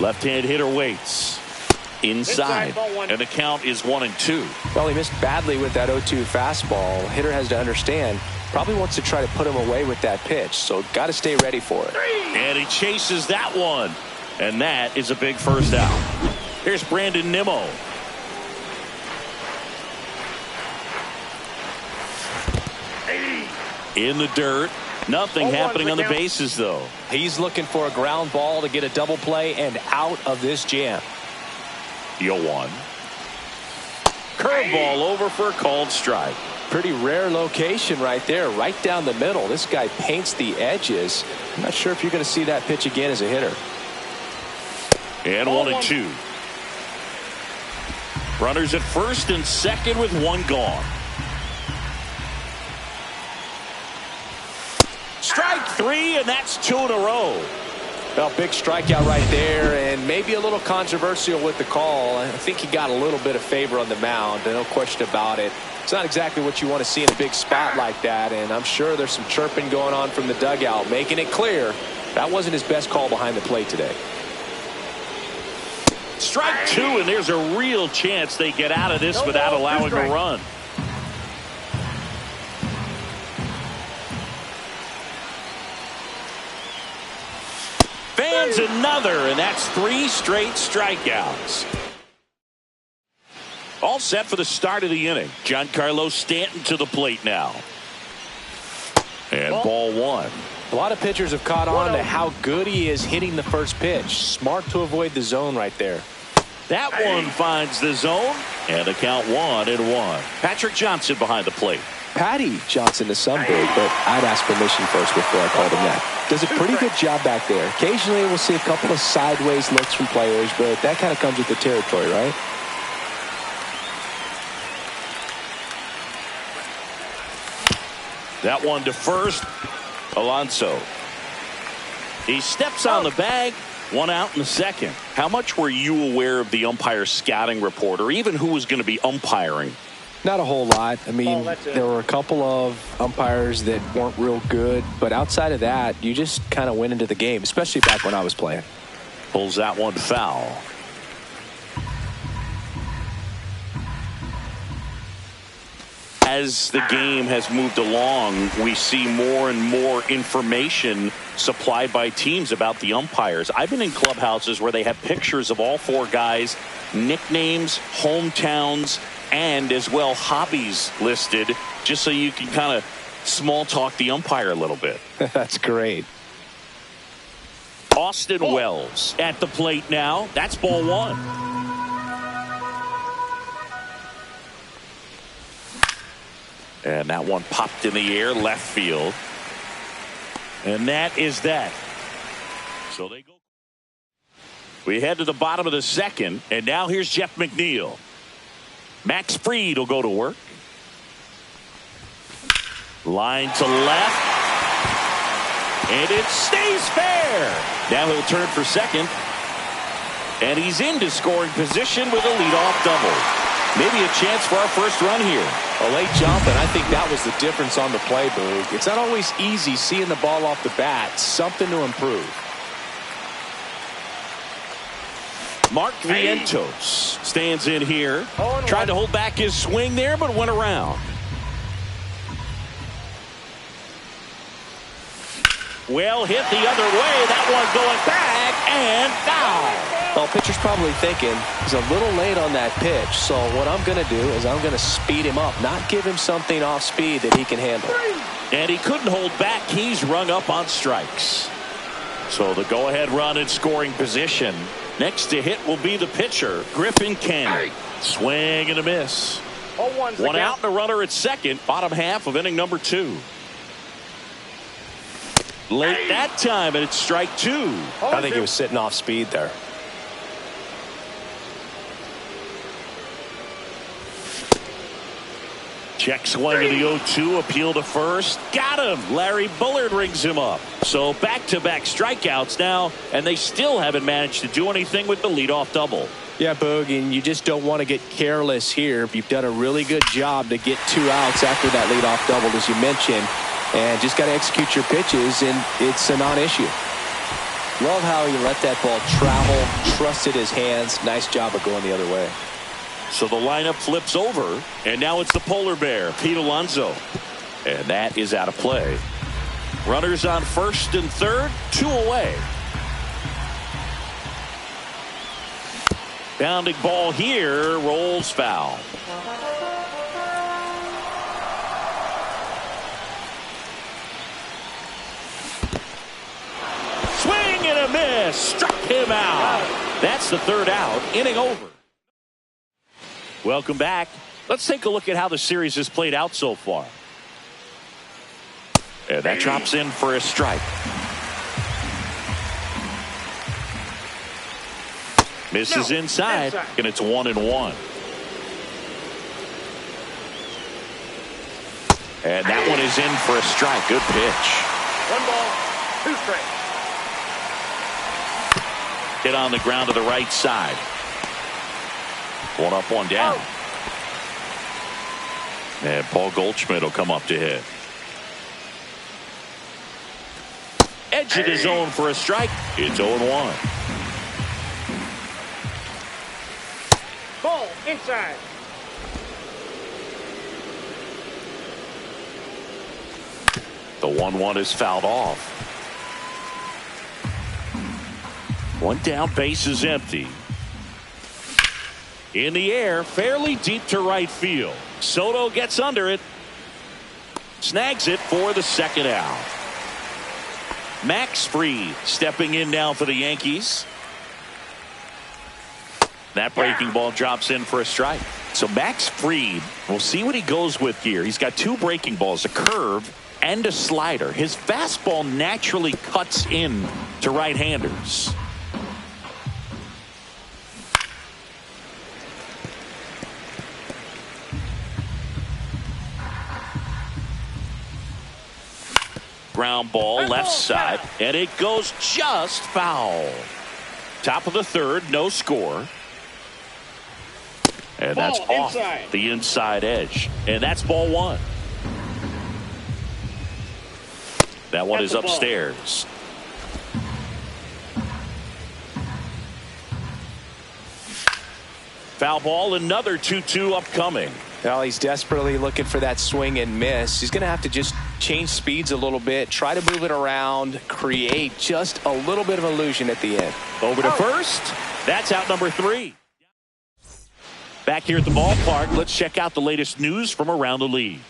Left-hand hitter waits. Inside. And the count is 1-2. Well, he missed badly with that 0-2 fastball. Hitter has to understand, probably wants to try to put him away with that pitch, so got to stay ready for it. And he chases that one. And that is a big first out. Here's Brandon Nimmo. In the dirt. Nothing happening on the bases, though. He's looking for a ground ball to get a double play and out of this jam. 0-1. Curveball over for a called strike. Pretty rare location right there, right down the middle. This guy paints the edges. I'm not sure if you're going to see that pitch again as a hitter. And 1-2. Runners at first and second with one gone. Strike three, and that's 2 in a row. Well, big strikeout right there, and maybe a little controversial with the call. I think he got a little bit of favor on the mound, no question about it. It's not exactly what you want to see in a big spot like that, and I'm sure there's some chirping going on from the dugout, making it clear that wasn't his best call behind the plate today. Strike two, and there's a real chance they get out of this without allowing a run. Fans another, and that's 3 straight strikeouts. All set for the start of the inning. Giancarlo Stanton to the plate now. And ball one. A lot of pitchers have caught on to how good he is hitting the first pitch. Smart to avoid the zone right there. That one finds the zone, and the count 1-1. Patrick Johnson behind the plate. Patty Johnson to some big, but I'd ask permission first before I called him that. Does a pretty good job back there. Occasionally we'll see a couple of sideways looks from players, but that kind of comes with the territory, right? That one to first. Alonso. He steps on the bag. 1 out in the second. How much were you aware of the umpire scouting report, or even who was going to be umpiring? Not a whole lot. I mean, there were a couple of umpires that weren't real good, but outside of that, you just kind of went into the game, especially back when I was playing. Pulls that one foul. As the game has moved along, we see more and more information supplied by teams about the umpires. I've been in clubhouses where they have pictures of all 4 guys, nicknames, hometowns, and as well hobbies listed, just so you can kind of small talk the umpire a little bit. That's great. Austin Wells at the plate now. That's ball one. And that one popped in the air, left field. And that is that. So they go. We head to the bottom of the second, and now here's Jeff McNeil. Max Fried will go to work. Line to left. And it stays fair. Now he'll turn for second. And he's into scoring position with a leadoff double. Maybe a chance for our first run here. A late jump, and I think that was the difference on the play, Boog. It's not always easy seeing the ball off the bat. Something to improve. Mark Vientos stands in here. Tried to hold back his swing there, but went around. Well hit the other way. That one going back and foul. Well, pitcher's probably thinking he's a little late on that pitch, so what I'm going to do is I'm going to speed him up, not give him something off speed that he can handle. And he couldn't hold back. He's rung up on strikes. So the go-ahead run in scoring position. Next to hit will be the pitcher, Griffin Canning. Swing and a miss. 1 out and a runner at second, bottom half of inning number 2. Late that time, and it's strike 2. I think he was sitting off speed there. Check swing of the 0-2, appeal to first. Got him. Larry Bullard rings him up. So back-to-back strikeouts now, and they still haven't managed to do anything with the leadoff double. Yeah, Boog, and you just don't want to get careless here. You've done a really good job to get 2 outs after that leadoff double, as you mentioned, and just got to execute your pitches, and it's a non-issue. Love how he let that ball travel, trusted his hands. Nice job of going the other way. So the lineup flips over, and now it's the polar bear, Pete Alonso. And that is out of play. Runners on first and third, 2 away. Bounding ball here, rolls foul. Swing and a miss, struck him out. That's the third out, inning over. Welcome back. Let's take a look at how the series has played out so far. And that drops in for a strike. Misses inside, and it's 1-1. And that one is in for a strike. Good pitch. 1 ball, 2 strikes. Hit on the ground to the right side. 1 up, 1 down. And Paul Goldschmidt will come up to hit. Edge of the zone for a strike. It's 0-1. Ball inside. The 1-1 is fouled off. 1 down, base is empty. In the air, fairly deep to right field. Soto gets under it. Snags it for the second out. Max Fried stepping in now for the Yankees. That breaking ball drops in for a strike. So Max Fried, we'll see what he goes with here. He's got 2 breaking balls, a curve and a slider. His fastball naturally cuts in to right-handers. Ground ball left side, and it goes just foul. Top of the third, no score. And that's off the inside edge. And that's ball 1. That one is upstairs. Foul ball, another 2-2 upcoming. Well, he's desperately looking for that swing and miss. He's going to have to just change speeds a little bit, try to move it around, create just a little bit of illusion at the end. Over to first. That's out number 3. Back here at the ballpark, let's check out the latest news from around the league.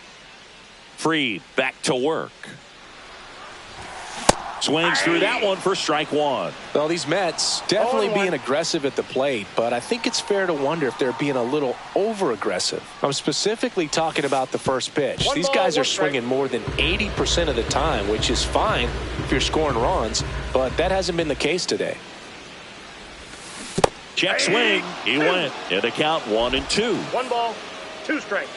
Fried back to work. Swings through that one for strike 1. Well, these Mets definitely being aggressive at the plate, but I think it's fair to wonder if they're being a little over-aggressive. I'm specifically talking about the first pitch. These guys are swinging more than 80% of the time, which is fine if you're scoring runs, but that hasn't been the case today. Check swing. He went. And the count 1-2. 1 ball, 2 strikes.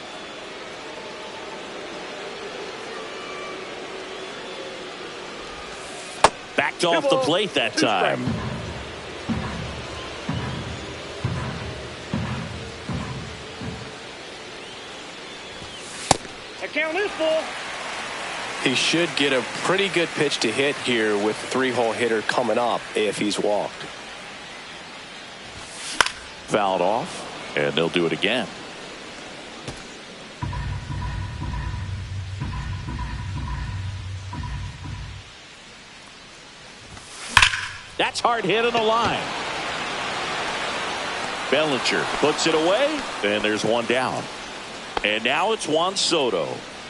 Backed off the plate that time. The count is full. He should get a pretty good pitch to hit here with the 3-hole hitter coming up if he's walked. Fouled off, and they'll do it again. That's hard hit on the line. Bellinger puts it away, and there's 1 down. And now it's Juan Soto.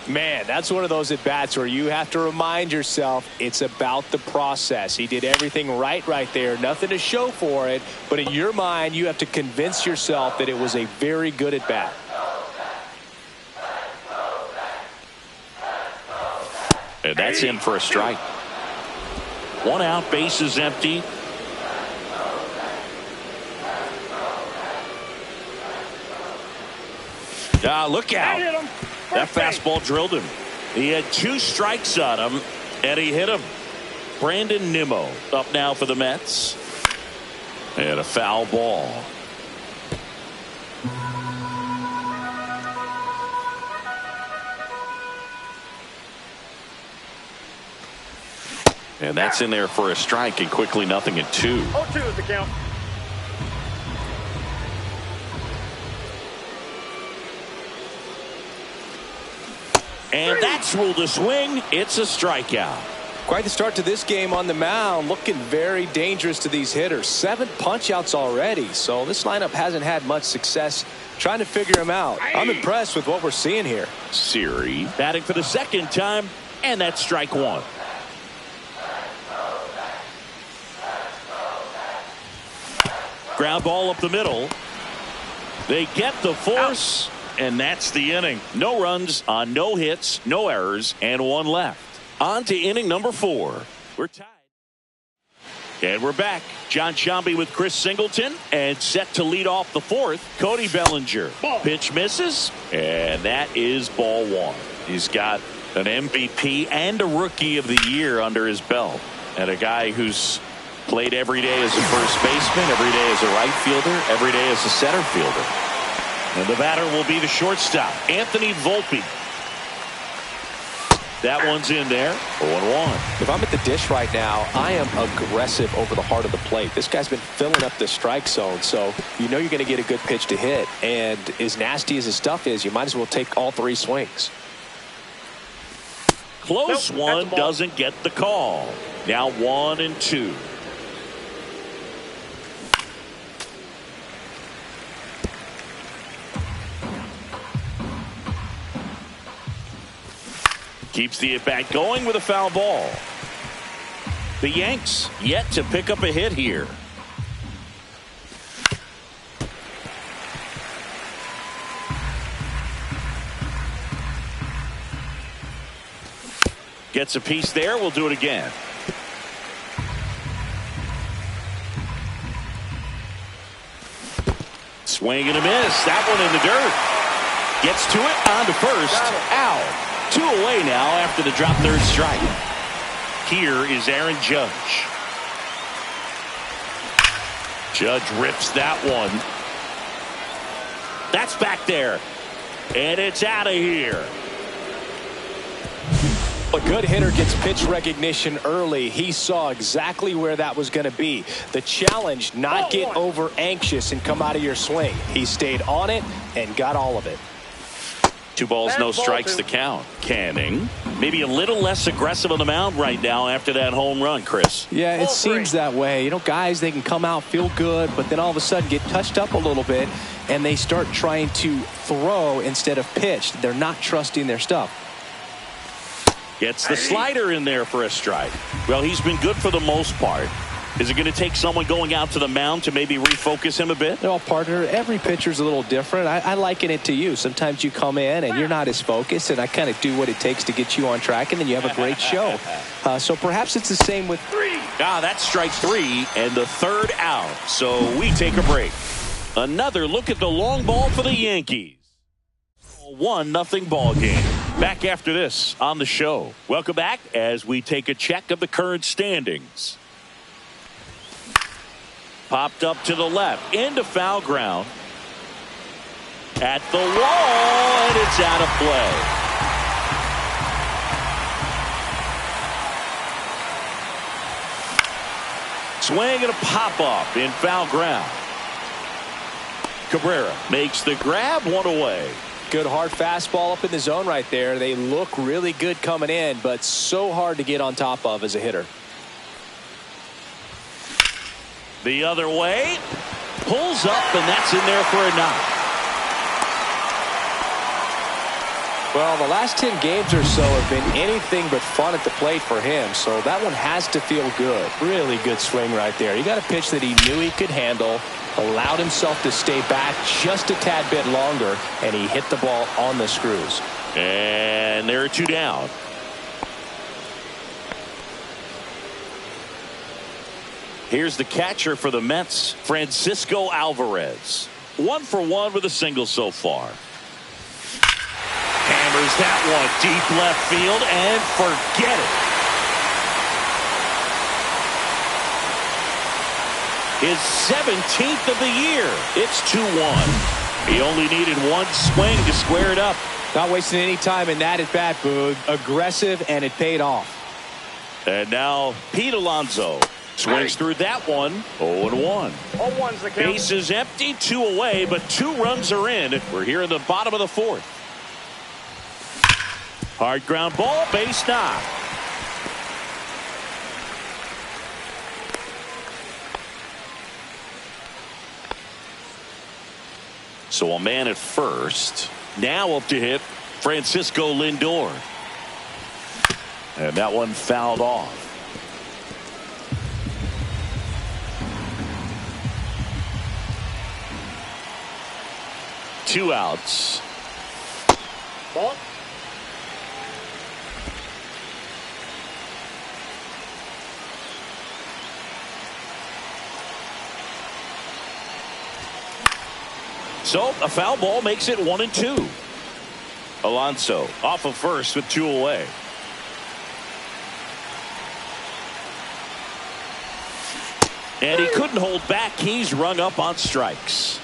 Man, that's one of those at-bats where you have to remind yourself it's about the process. He did everything right there. Nothing to show for it. But in your mind, you have to convince yourself that it was a very good at-bat. And that's in for a strike. 1 out, base is empty. Look out. That fastball drilled him. He had 2 strikes on him, and he hit him. Brandon Nimmo up now for the Mets. And a foul ball. And that's in there for a strike, and quickly 0-2. 0-2 is the count. And that's ruled a swing. It's a strikeout. Quite the start to this game on the mound. Looking very dangerous to these hitters. 7 punch-outs already. So this lineup hasn't had much success trying to figure him out. I'm impressed with what we're seeing here. Siri batting for the second time, and that's strike 1. Ground ball up the middle. They get the force, and that's the inning. No runs on no hits, no errors, and 1 left. On to inning number 4. We're tied. And we're back. John Sciambi with Chris Singleton, and set to lead off the 4th, Cody Bellinger. Ball. Pitch misses, and that is ball 1. He's got an MVP and a Rookie of the Year under his belt, and a guy who's played every day as a first baseman, every day as a right fielder, every day as a center fielder. And the batter will be the shortstop, Anthony Volpe. That one's in there. 0-1. If I'm at the dish right now, I am aggressive over the heart of the plate. This guy's been filling up the strike zone, so you know you're going to get a good pitch to hit. And as nasty as his stuff is, you might as well take all 3 swings. Close one, doesn't get the call. Now 1-2. Keeps the at-bat going with a foul ball. The Yanks yet to pick up a hit here. Gets a piece there. We'll do it again. Swing and a miss. That one in the dirt. Gets to it, on to first. Out. 2 away now after the drop third strike. Here is Aaron Judge. Judge rips that one. That's back there. And it's out of here. A good hitter gets pitch recognition early. He saw exactly where that was going to be. The challenge, not get over anxious and come out of your swing. He stayed on it and got all of it. 2 balls, no strikes, the count. Canning, maybe a little less aggressive on the mound right now after that home run, Chris. Yeah, it seems that way. You know, guys, they can come out, feel good, but then all of a sudden get touched up a little bit, and they start trying to throw instead of pitch. They're not trusting their stuff. Gets the slider in there for a strike. Well, he's been good for the most part. Is it going to take someone going out to the mound to maybe refocus him a bit? Well, partner, every pitcher's a little different. I liken it to you. Sometimes you come in and you're not as focused, and I kind of do what it takes to get you on track, and then you have a great show. So perhaps it's the same with 3. That's strike 3 and the 3rd out. So we take a break. Another look at the long ball for the Yankees. 1-0 ball game. Back after this on the show. Welcome back as we take a check of the current standings. Popped up to the left, into foul ground. At the wall, and it's out of play. Swing and a pop-up in foul ground. Cabrera makes the grab, 1 away. Good hard fastball up in the zone right there. They look really good coming in, but so hard to get on top of as a hitter. The other way, pulls up, and that's in there for a knock. Well, the last 10 games or so have been anything but fun at the plate for him, so that one has to feel good. Really good swing right there. He got a pitch that he knew he could handle, allowed himself to stay back just a tad bit longer, and he hit the ball on the screws. And there are 2 down. Here's the catcher for the Mets, Francisco Alvarez. 1 for 1 with a single so far. Hammers that one deep left field, and forget it. His 17th of the year. It's 2-1. He only needed 1 swing to square it up. Not wasting any time in that at bat, Boog. Aggressive, and it paid off. And now Pete Alonso swings through that one. 0-1. 0-1's the count. Base is empty, 2 away, but 2 runs are in. We're here in the bottom of the 4th. Hard ground ball, base knock. So a man at first. Now up to hit Francisco Lindor. And that one fouled off. Two outs. Ball. So a foul ball makes it 1-2. Alonso off of first with 2 away. And he couldn't hold back. He's rung up on strikes.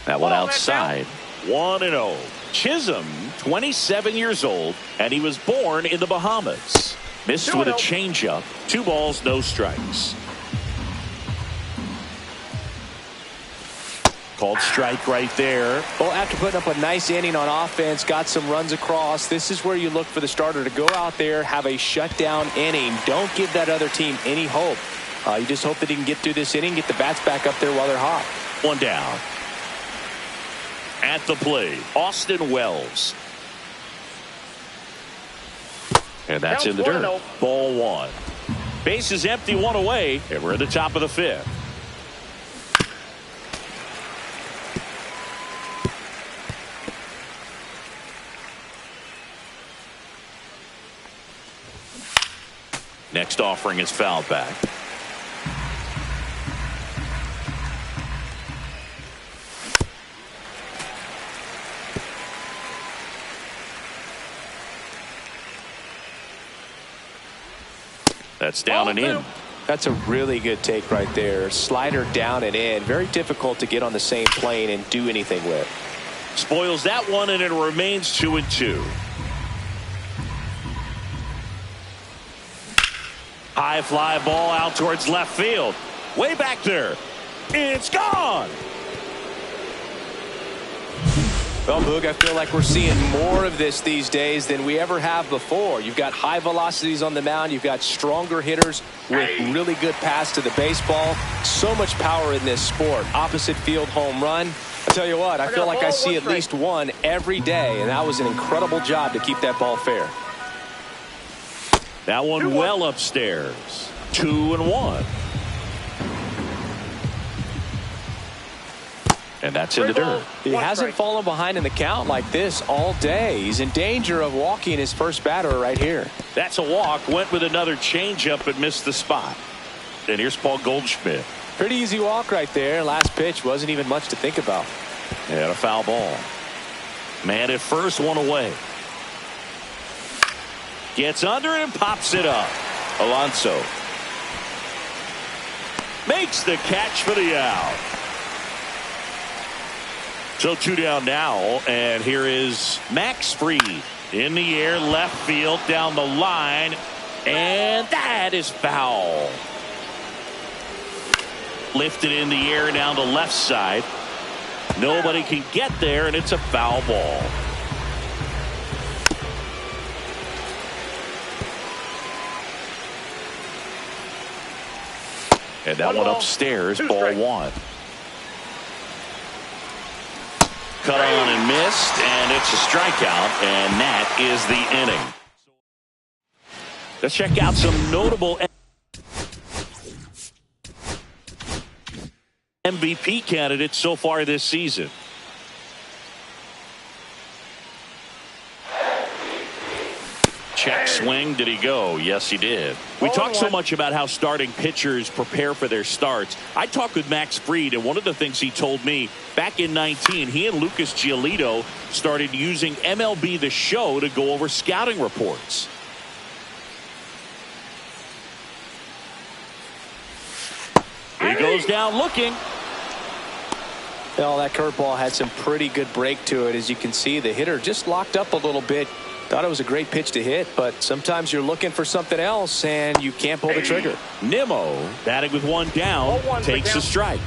That one outside. 1-0. Chisholm, 27 years old, and he was born in the Bahamas. Missed with a changeup. 2 balls, no strikes. Called strike right there. Well, after putting up a nice inning on offense, got some runs across, this is where you look for the starter to go out there, have a shutdown inning. Don't give that other team any hope. You just hope that he can get through this inning, get the bats back up there while they're hot. 1 down. At the plate, Austin Wells. And that's in the dirt. Ball 1. Base is empty, 1 away, and we're at the top of the 5th. Next offering is fouled back. That's down and in. That's a really good take right there. Slider down and in. Very difficult to get on the same plane and do anything with. Spoils that one, and it remains 2-2. High fly ball out towards left field. Way back there. It's gone. Well, Boog, I feel like we're seeing more of this these days than we ever have before. You've got high velocities on the mound. You've got stronger hitters with really good pass to the baseball. So much power in this sport. Opposite field home run. I tell you what, I feel like I see at least one every day, and that was an incredible job to keep that ball fair. That one well upstairs. 2-1. And that's in the dirt. He hasn't fallen behind in the count like this all day. He's in danger of walking his first batter right here. That's a walk. Went with another changeup but missed the spot. And here's Paul Goldschmidt. Pretty easy walk right there. Last pitch wasn't even much to think about. And a foul ball. Man at first, 1 away. Gets under it and pops it up. Alonso makes the catch for the out. So 2 down now, and here is Max Fried in the air, left field, down the line, and that is foul. Lifted in the air down the left side. Nobody can get there, and it's a foul ball. And that one upstairs, ball 1. Cut on and missed, and it's a strikeout, and that is the inning. Let's check out some notable MVP candidates so far this season. Check swing. Did he go? Yes, he did. We talk so much about how starting pitchers prepare for their starts. I talked with Max Fried, and one of the things he told me back in 19, he and Lucas Giolito started using MLB The Show to go over scouting reports. He goes down looking. Well, that curveball had some pretty good break to it. As you can see, the hitter just locked up a little bit. Thought it was a great pitch to hit, but sometimes you're looking for something else and you can't pull the trigger. Nimmo, batting with one down, takes a strike.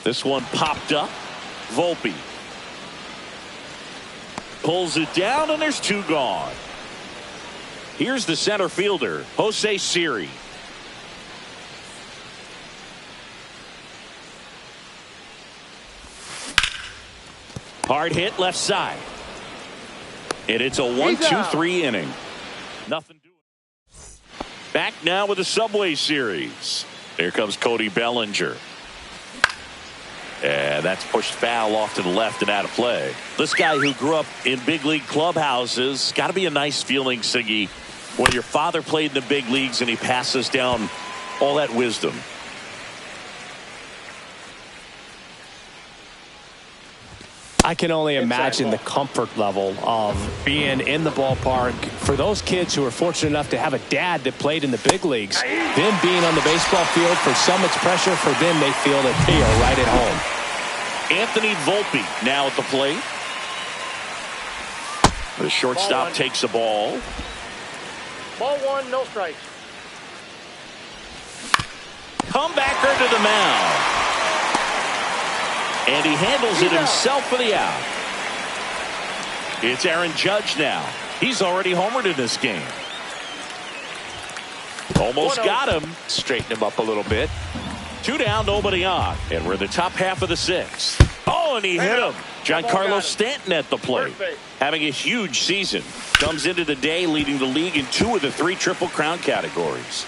This one popped up. Volpe pulls it down, and there's two gone. Here's the center fielder, Jose Siri. Hard hit left side. And it's a 1-2-3 inning. Nothing doing. Back now with the Subway Series. Here comes Cody Bellinger. And that's pushed foul off to the left and out of play. This guy who grew up in big league clubhouses, got to be a nice feeling, Siggy, when your father played in the big leagues and he passes down all that wisdom. I can only imagine the comfort level of being in the ballpark for those kids who are fortunate enough to have a dad that played in the big leagues. Them being on the baseball field, for some it's pressure, for them they feel that they are right at home. Anthony Volpe now at the plate. The shortstop takes a ball. Ball one, no strikes. Comebacker to the mound. And he handles it himself for the out. It's Aaron Judge now. He's already homered in this game. Almost got him. Straighten him up a little bit. 2 down, nobody on. And we're in the top half of the 6th. Oh, and he hit him. Giancarlo Stanton at the plate. Having a huge season. Comes into the day leading the league in 2 of the 3 Triple Crown categories.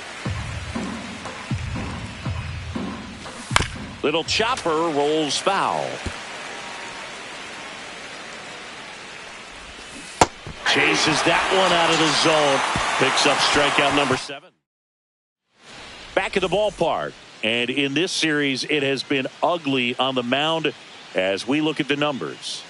Little chopper rolls foul. Chases that one out of the zone. Picks up strikeout number 7. Back at the ballpark. And in this series, it has been ugly on the mound as we look at the numbers.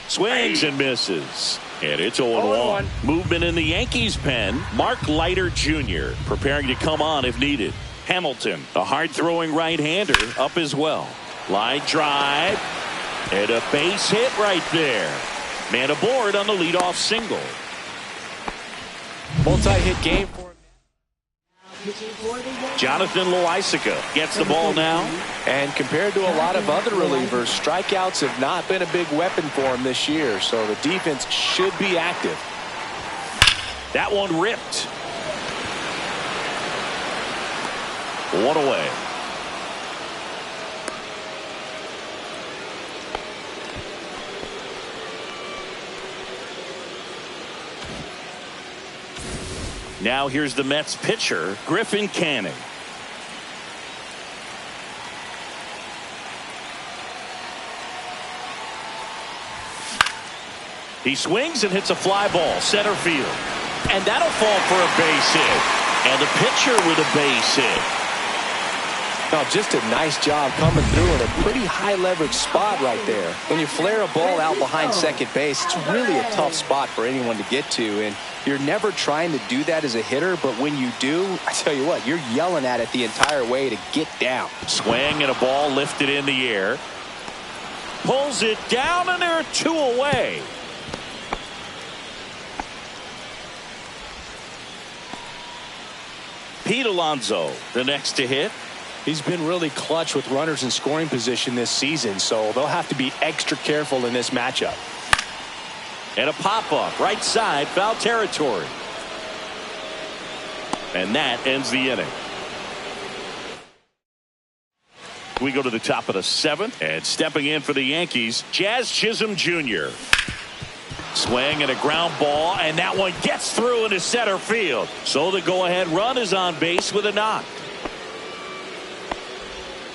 Swings and misses. And it's 0-1. Movement in the Yankees pen. Mark Leiter Jr. preparing to come on if needed. Hamilton, a hard-throwing right-hander, up as well. Line drive, and a base hit right there. Man aboard on the leadoff single. Multi-hit game for him. Jonathan Loaisiga gets the ball now. And compared to a lot of other relievers, strikeouts have not been a big weapon for him this year, so the defense should be active. That one ripped. 1 away. Now here's the Mets pitcher, Griffin Canning. He swings and hits a fly ball center field. And that'll fall for a base hit. And the pitcher with a base hit. Now, just a nice job coming through in a pretty high leverage spot right there. When you flare a ball out behind second base, it's really a tough spot for anyone to get to. And you're never trying to do that as a hitter, but when you do, I tell you what, you're yelling at it the entire way to get down. Swing and a ball lifted in the air. Pulls it down, and there are 2 away. Pete Alonso, the next to hit. He's been really clutch with runners in scoring position this season, so they'll have to be extra careful in this matchup. And a pop-up, right side, foul territory. And that ends the inning. We go to the top of the 7th, and stepping in for the Yankees, Jazz Chisholm Jr. Swing and a ground ball, and that one gets through into center field. So the go-ahead run is on base with a knock.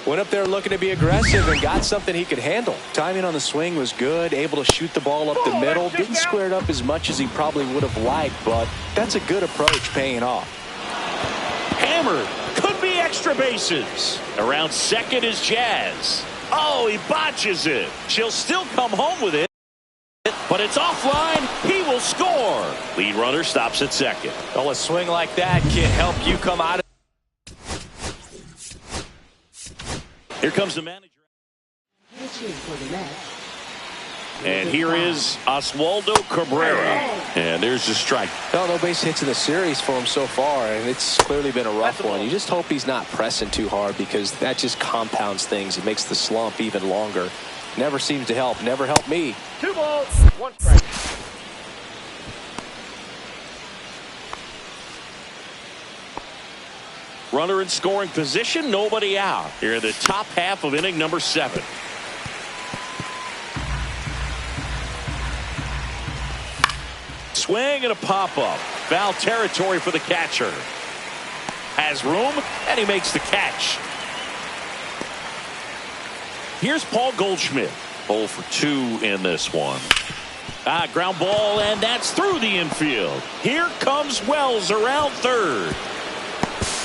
Went up there looking to be aggressive and got something he could handle. Timing on the swing was good, able to shoot the ball up the middle. Didn't square it up as much as he probably would have liked, but that's a good approach paying off. Hammered. Could be extra bases. Around second is Jazz. Oh, he botches it. She'll still come home with it, but but it's offline. He will score. Lead runner stops at second. Well, a swing like that can help you come out of. Here comes the manager. And here is Oswaldo Cabrera. And there's the strike. Well, no base hits in the series for him so far, and it's clearly been a rough one. You just hope he's not pressing too hard, because that just compounds things. It makes the slump even longer. Never seems to help. Never helped me. 2 balls, 1 strike. Runner in scoring position, nobody out. Here in the top half of inning number 7. Swing and a pop-up. Foul territory for the catcher. Has room, and he makes the catch. Here's Paul Goldschmidt. 0 for 2 in this one. Ground ball, and that's through the infield. Here comes Wells around third.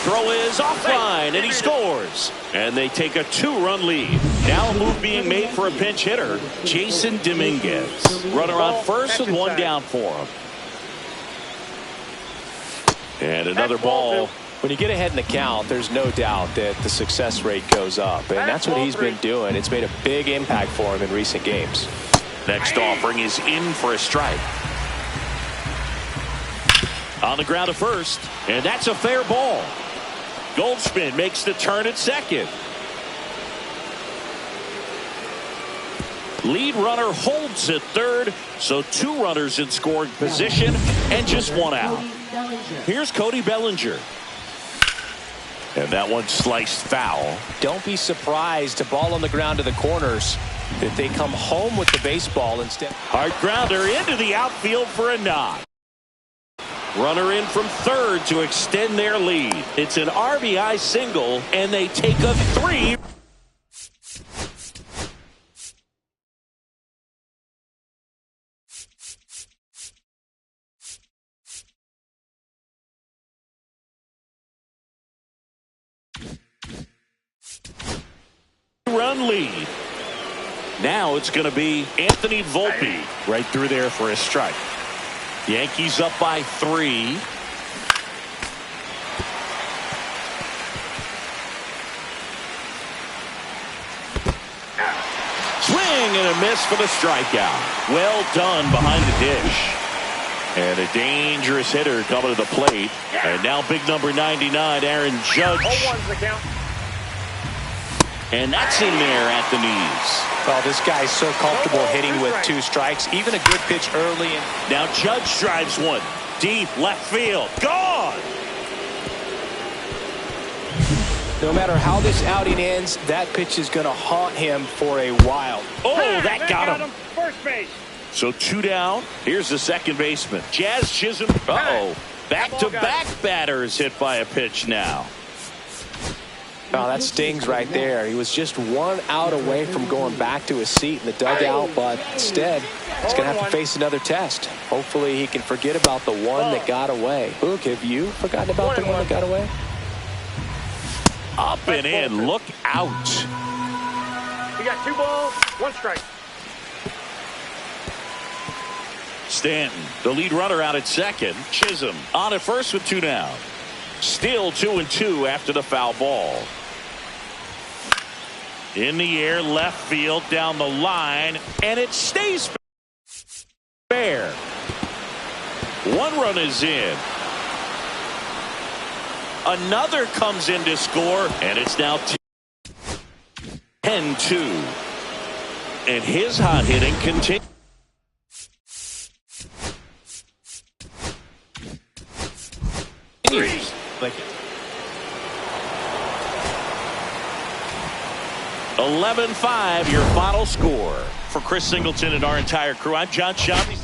Throw is offline, and he scores. And they take a 2-run lead. Now a move being made for a pinch hitter, Jason Dominguez. Runner on first with 1 down for him. And another ball. When you get ahead in the count, there's no doubt that the success rate goes up. And that's what he's been doing. It's made a big impact for him in recent games. Next offering is in for a strike. On the ground to first. And that's a fair ball. Goldschmidt makes the turn at second. Lead runner holds at third. So 2 runners in scoring position and just 1 out. Here's Cody Bellinger. And that one sliced foul. Don't be surprised to ball on the ground to the corners if they come home with the baseball instead. Hard grounder into the outfield for a nod. Runner in from third to extend their lead. It's an RBI single, and they take a 3. Run lead. Now it's going to be Anthony Volpe right through there for a strike. Yankees up by 3. Swing and a miss for the strikeout. Well done behind the dish. And a dangerous hitter coming to the plate. And now big number 99, Aaron Judge. 0-1's the count. And that's in there at the knees. Well, this guy's so comfortable hitting with 2 strikes. Even a good pitch early. Now Judge drives one. Deep left field. Gone! No matter how this outing ends, that pitch is going to haunt him for a while. Oh, that got him. First base. So 2 down. Here's the second baseman. Jazz Chisholm. Uh-oh. Back-to-back batters hit by a pitch now. Oh, that stings right there. He was just 1 out away from going back to his seat in the dugout, but instead, he's going to have to face another test. Hopefully, he can forget about the one that got away. Luke, have you forgotten about the one that got away? Up and in. Look out. You got 2 balls, 1 strike. Stanton, the lead runner out at second. Chisholm on at first with 2 down. Still 2-2 after the foul ball. In the air, left field, down the line, and it stays fair. 1 run is in. Another comes in to score, and it's now 10-2. And his hot hitting continues. Like 11-5, your final score. For Chris Singleton and our entire crew, I'm John Schaub.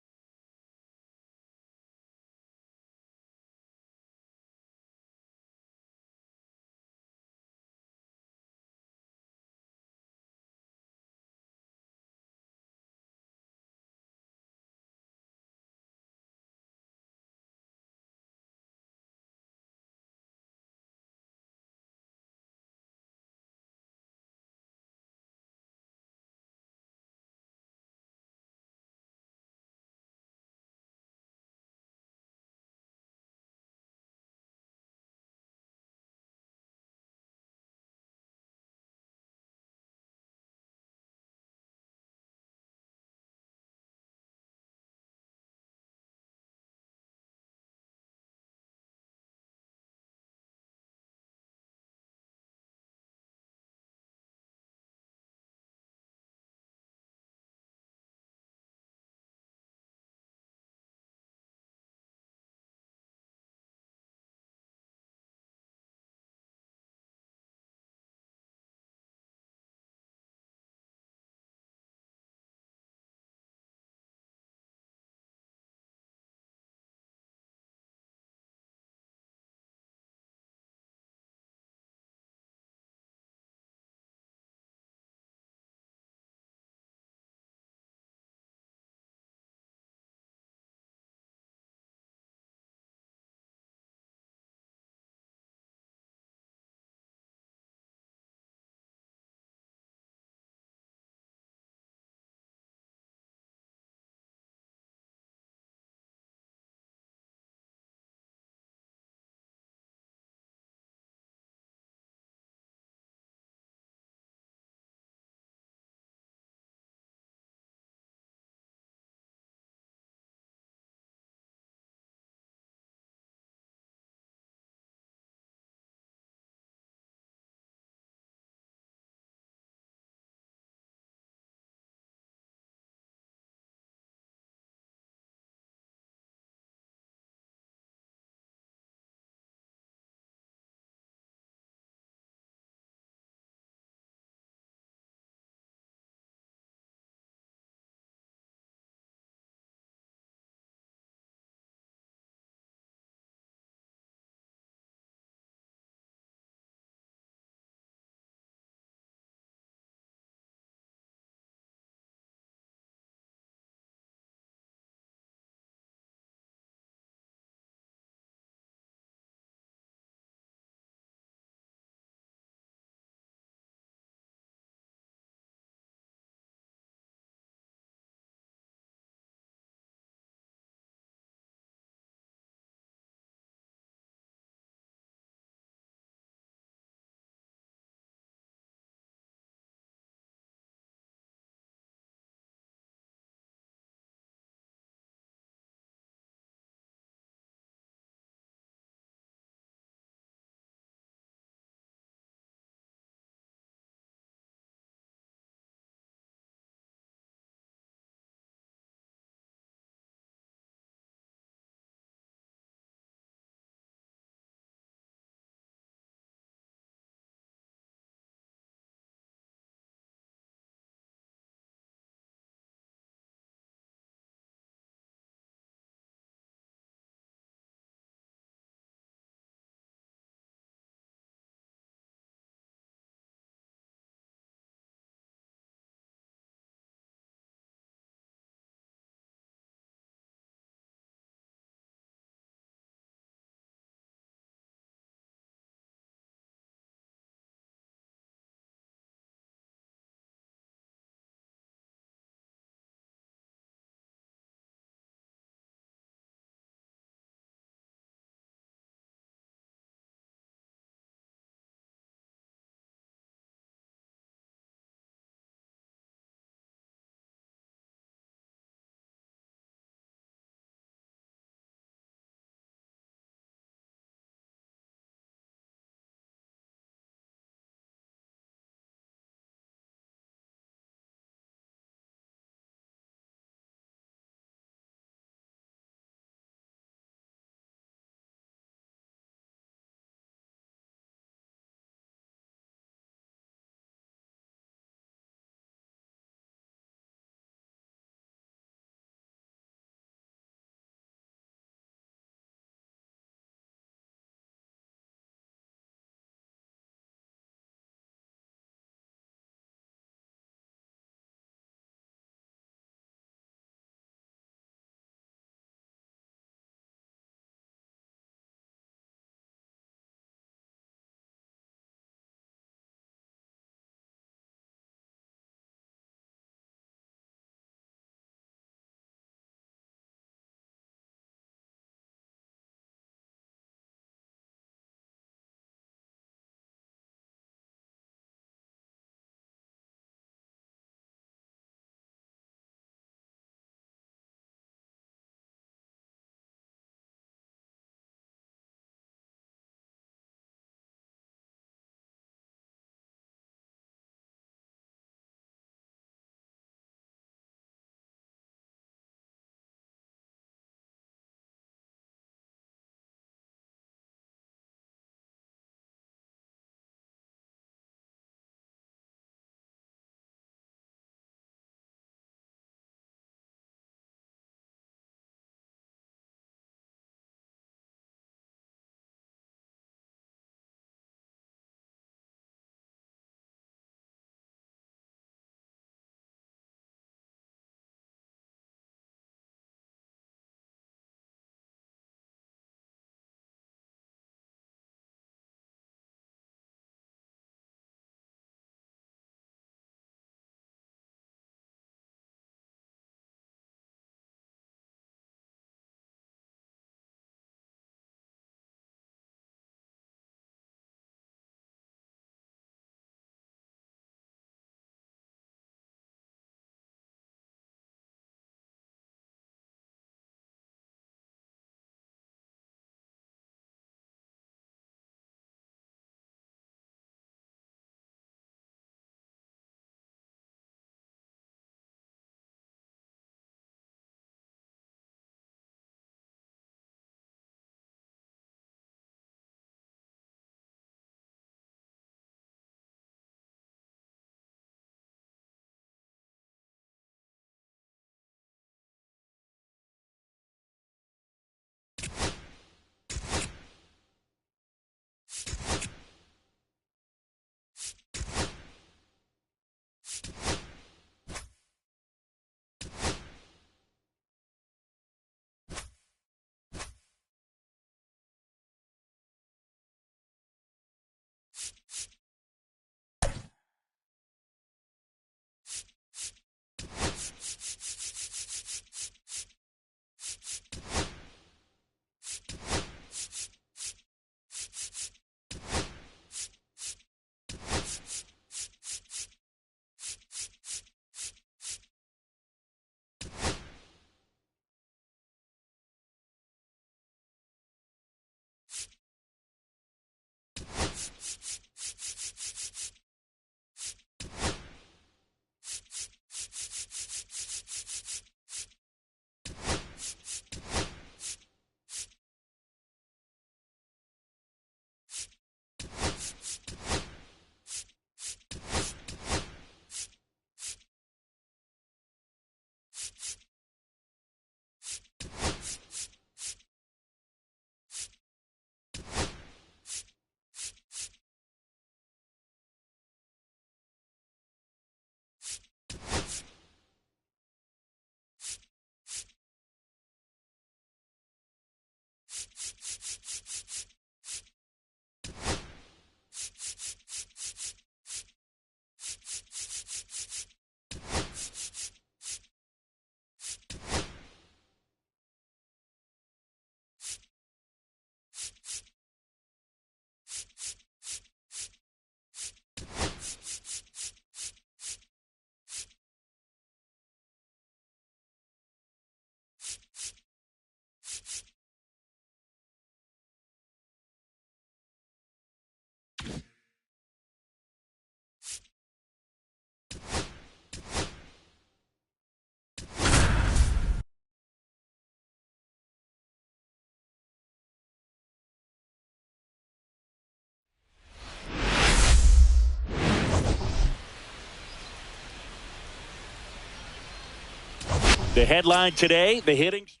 The headline today, the hitting streak.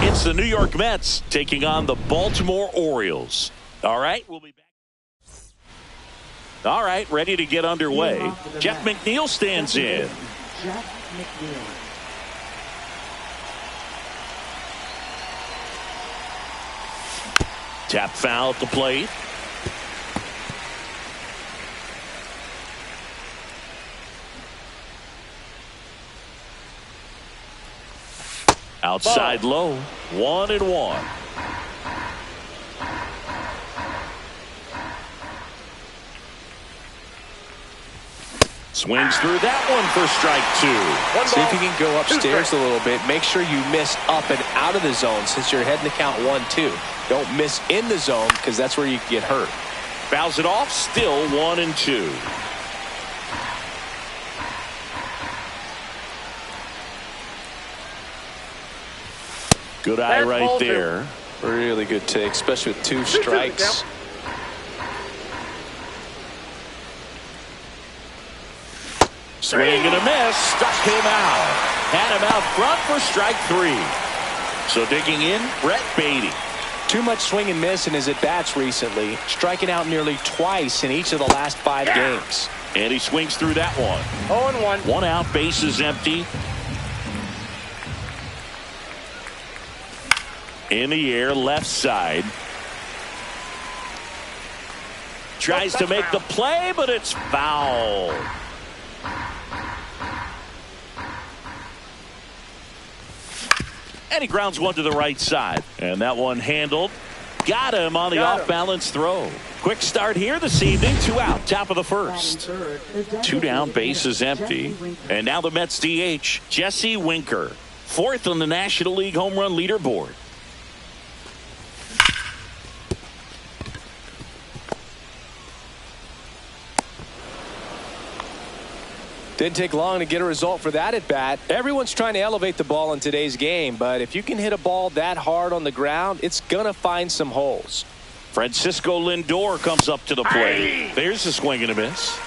It's the New York Mets taking on the Baltimore Orioles. All right, we'll be back. All right, ready to get underway. Jeff McNeil stands in. Jeff McNeil. Tap foul at the plate. Outside low, 1-1. Swings through that one for strike two. See if you can go upstairs a little bit. Make sure you miss up and out of the zone since you're heading to count 1-2. Don't miss in the zone because that's where you get hurt. Fouls it off, still 1-2. Good eye right there. Really good take, especially with 2 strikes. Swing and a miss. Struck him out. Had him out front for strike 3. So digging in, Brett Baty. Too much swing and miss in his at-bats recently, striking out nearly twice in each of the last 5 games. And he swings through that one. 0-1. 1 out, bases empty. In the air, left side. Tries to make the play, but it's foul. And he grounds one to the right side. And that one handled. Got him on the off-balance throw. Quick start here this evening. 2 out, top of the first. 2 down, bases empty. And now the Mets DH, Jesse Winker. 4th on the National League home run leaderboard. Didn't take long to get a result for that at bat. Everyone's trying to elevate the ball in today's game, but if you can hit a ball that hard on the ground, it's gonna find some holes. Francisco Lindor comes up to the plate. There's a swing and a miss.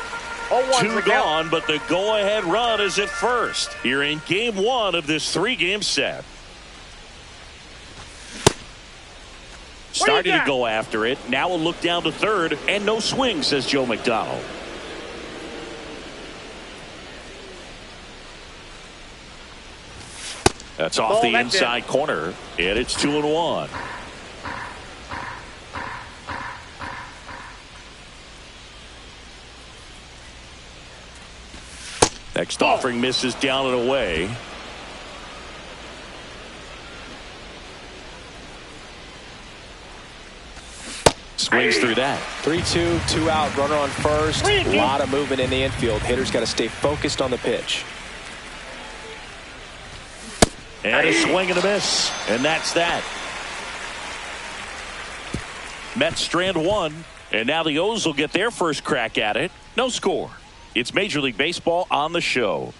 2 gone, but the go-ahead run is at first here in game 1 of this 3-game set. Starting to go after it. Now a look down to third, and no swing, says Joe McDonald. That's off the inside corner, and it's 2-1. Next offering misses down and away. Swings through that. 3-2, 2 out, runner on first. A lot of movement in the infield. Hitters got to stay focused on the pitch. And a swing and a miss. And that's that. Mets strand 1. And now the O's will get their first crack at it. No score. It's Major League Baseball on the show.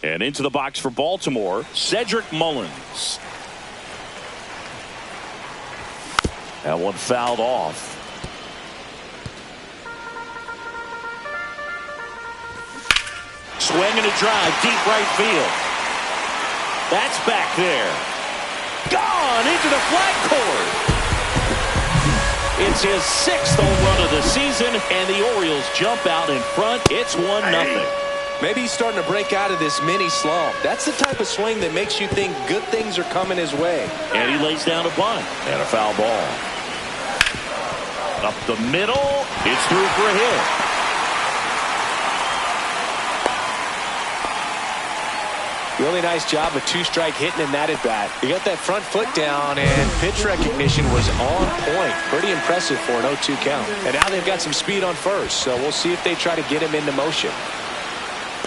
And into the box for Baltimore, Cedric Mullins. That one fouled off. Swing and a drive, deep right field. That's back there. Gone into the flag court. It's his 6th home run of the season, and the Orioles jump out in front. It's 1-0. Maybe he's starting to break out of this mini slump. That's the type of swing that makes you think good things are coming his way. And he lays down a bunt and a foul ball. Up the middle, it's through for a hit. Really nice job of 2-strike hitting in that at bat. He got that front foot down, and pitch recognition was on point. Pretty impressive for an 0-2 count. And now they've got some speed on first, so we'll see if they try to get him into motion.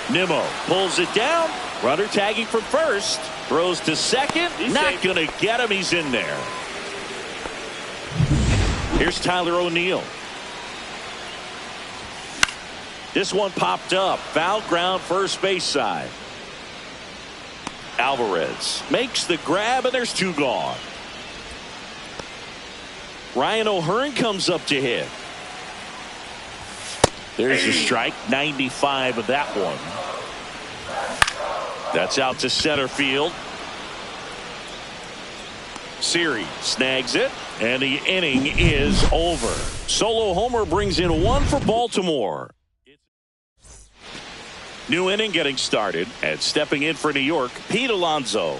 Nimmo pulls it down. Runner tagging from first. Throws to second. Not going to get him. He's in there. Here's Tyler O'Neill. This one popped up. Foul ground, first base side. Alvarez makes the grab, and there's 2 gone. Ryan O'Hearn comes up to hit. There's a strike, 95 of that one. That's out to center field. Siri snags it, and the inning is over. Solo homer brings in one for Baltimore. New inning getting started, and stepping in for New York, Pete Alonso.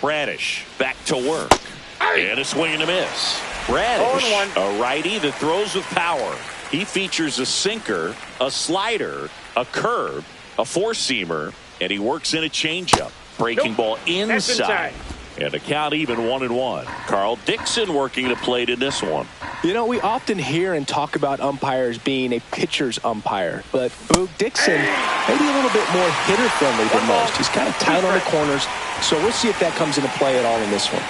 Bradish back to work. And a swing and a miss. Bradish, a righty that throws with power. He features a sinker, a slider, a curve, a four-seamer, and he works in a changeup. Breaking ball inside. And a count even 1-1. Carl Dixon working the plate in this one. You know, we often hear and talk about umpires being a pitcher's umpire, but Boog Dixon maybe a little bit more hitter-friendly than most. He's kind of tight on the corners, so we'll see if that comes into play at all in this one.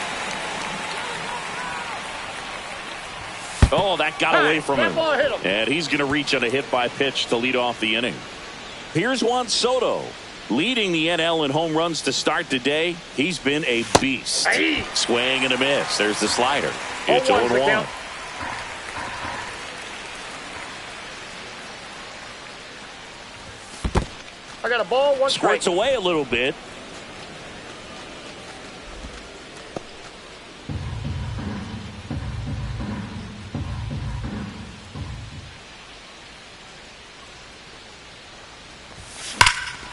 Oh, that got away from him. And he's going to reach on a hit by pitch to lead off the inning. Here's Juan Soto. Leading the NL in home runs to start the day. He's been a beast. Swing and a miss. There's the slider. It's 0-1. I got a ball, one strike. Squirts away a little bit.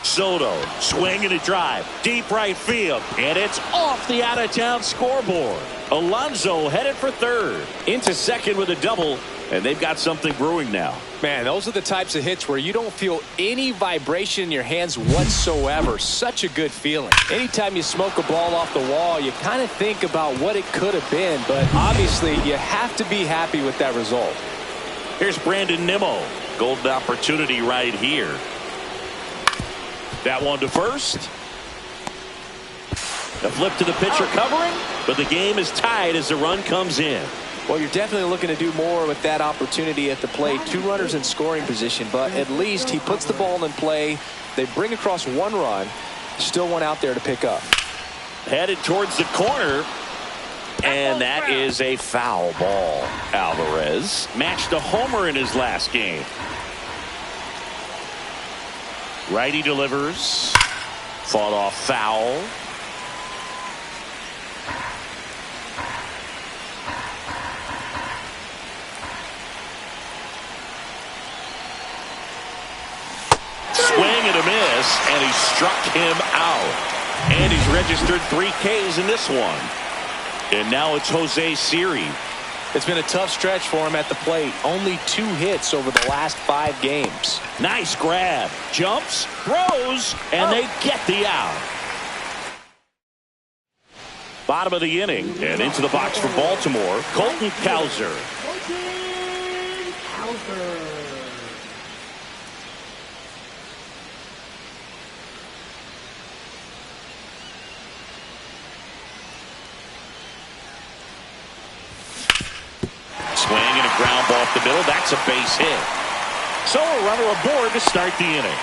Soto swinging a drive deep right field, and it's off the out-of-town scoreboard. Alonso headed for third, into second with a double, and they've got something brewing now. Man, those are the types of hits where you don't feel any vibration in your hands whatsoever. Such a good feeling. Anytime you smoke a ball off the wall, you kind of think about what it could have been, but obviously you have to be happy with that result. Here's Brandon Nimmo. Golden opportunity right here. That one to first. A flip to the pitcher covering, but the game is tied as the run comes in. Well, you're definitely looking to do more with that opportunity at the plate. 2 runners in scoring position, but at least he puts the ball in play. They bring across 1 run. Still one out there to pick up. Headed towards the corner, and that is a foul ball. Alvarez matched a homer in his last game. Righty delivers. Fought off foul. Swing and a miss, and he struck him out. And he's registered 3 Ks in this one. And now it's Jose Siri. It's been a tough stretch for him at the plate. Only 2 hits over the last 5 games. Nice grab. Jumps, throws, and they get the out. Bottom of the inning, and into the box for Baltimore, Colton Cowser. Swing and a ground ball off the middle. That's a base hit. So a runner aboard to start the inning.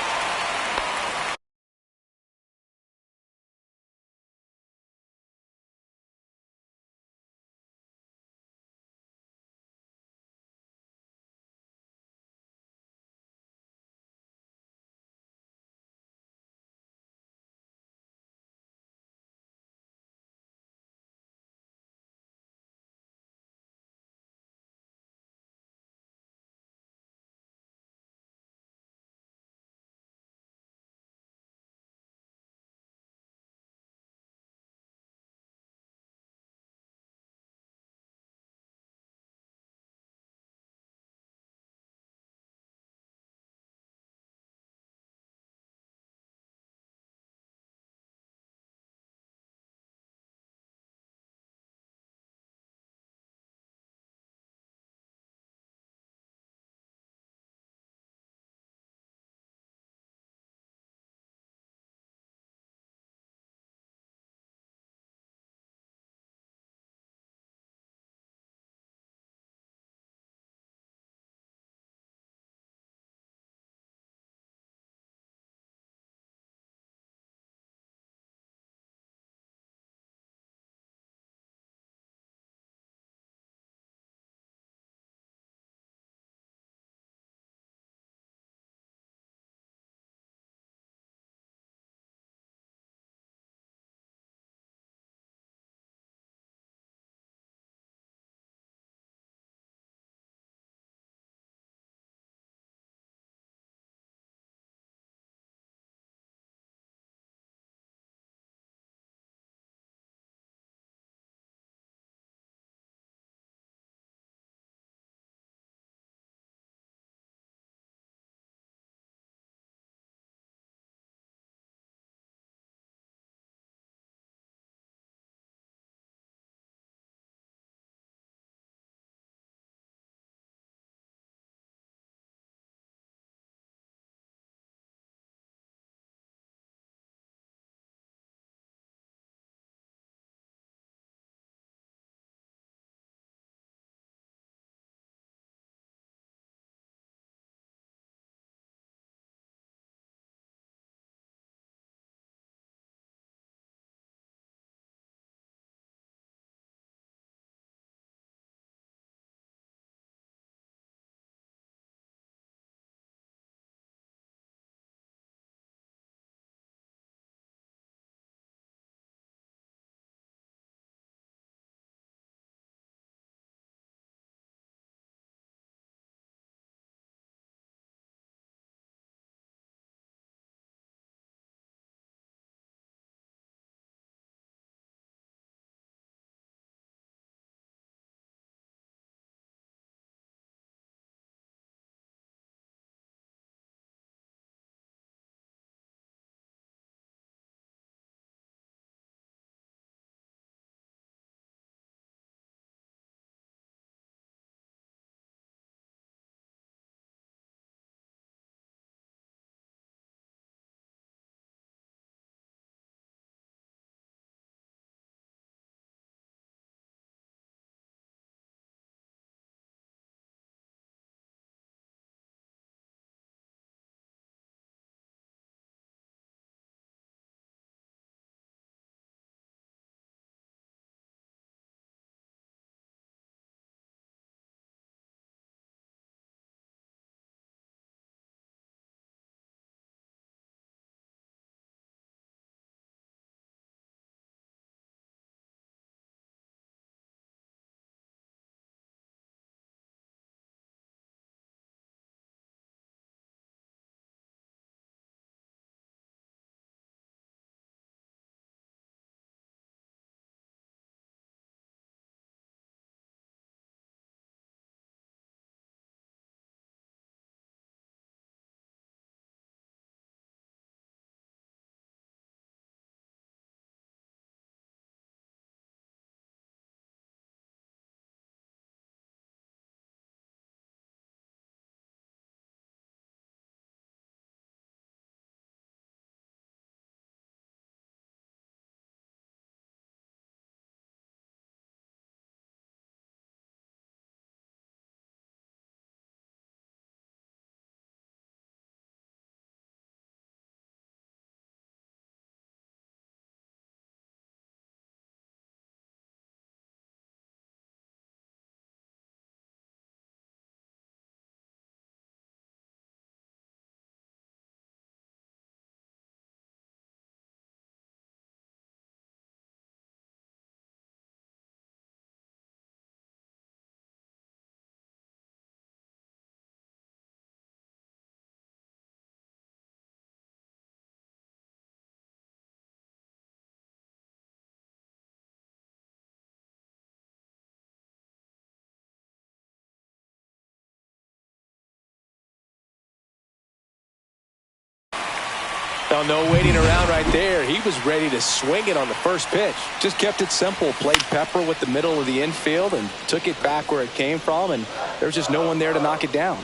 Oh, no waiting around right there. He was ready to swing it on the first pitch. Just kept it simple. Played pepper with the middle of the infield and took it back where it came from, and there was just no one there to knock it down.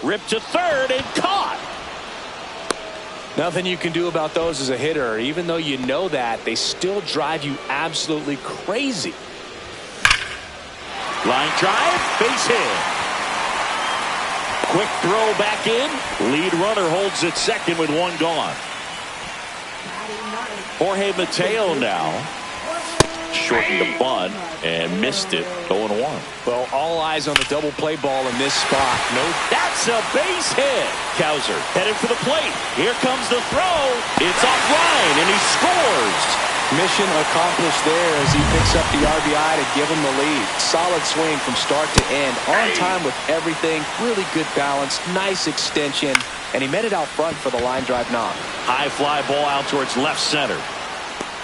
Ripped to third and caught. Nothing you can do about those as a hitter. Even though you know that, they still drive you absolutely crazy. Line drive, base hit. Quick throw back in. Lead runner holds at second with one gone. Jorge Mateo now shortened the bunt and missed it. 0-1. Well, all eyes on the double play ball in this spot. No, that's a base hit. Cowser headed for the plate. Here comes the throw. It's offline and he scores. Mission accomplished there as he picks up the RBI to give him the lead. Solid swing from start to end. On time with everything. Really good balance. Nice extension. And he met it out front for the line drive knock. High fly ball out towards left center.